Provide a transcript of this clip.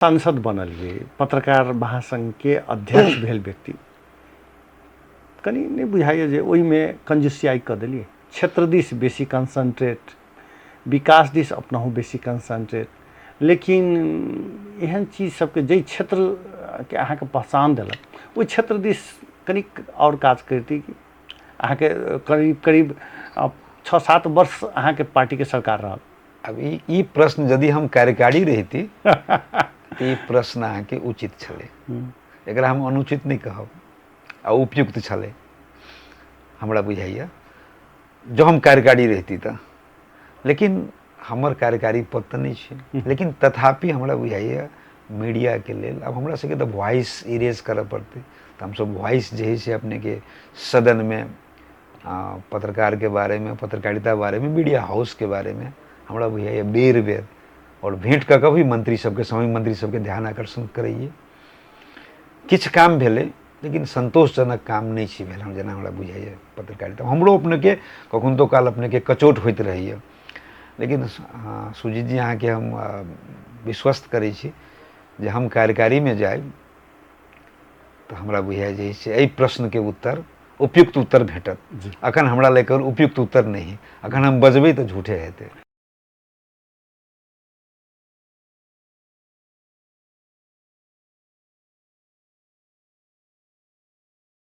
सांसद बनलिए, पत्रकार महासंघ के अध्यक्ष भेल व्यक्ति कनी नहीं बुझाइए जे ओहिमे कंजूसियाई कर दिलिए, क्षेत्र दिस बेसी कंसंट्रेट, विकास दिस अपनाहु बेसी कंसंट्रेट, लेकिन एहन चीज सबके जे क्षेत्र के अहाँ के पहचान दिलक ओहि क्षेत्र दिस कनिक और काज करती कि अहाँ के करीब करीब 6-7 वर्ष अहाँ के पार्टी के सरकार रहल। अब ई प्रश्न यदि हम कार्यकारी रहती तो ई प्रश्न अहाँ के उचित छले, एकरा हम अनुचित नहीं कहब आ उपयुक्त छले हमरा बुझाइए जो हम कार्यकारी रहती तो। लेकिन हमर कार्यकारी पद तो नहीं है, लेकिन तथापि हमरा बुझाइए मीडिया के लेल अब हमरा सबके तो वॉइस इरेज करे पड़ते, तो हम सब वॉइस जे है से अपने के सदन में पत्रकार के बारे में, पत्रकारिता बारे में, मीडिया हाउस के बारे में हमरा बुझाइए बेर बेर और भेंट कर कभी मंत्री सबके समय मंत्री सबके ध्यान आकर्षण कराइए। किछ काम भेले लेकिन संतोषजनक काम नहीं छी भेल, हम जना हमरा बुझाइए पत्रकारिता हमरो अपने के कखन तो काल अपने के कचोट होइत रहिए। लेकिन सुजीत जी अहाँ के हम विश्वस्त करै छी जे हम कार्यकारी में जाए तो हमरा बुझाइए जे से एहि प्रश्न के उत्तर उपयुक्त उत्तर भेटत। अखन हमरा लेकर उपयुक्त उत्तर नहीं, अखन हम बजबै तो झूठे हेतै।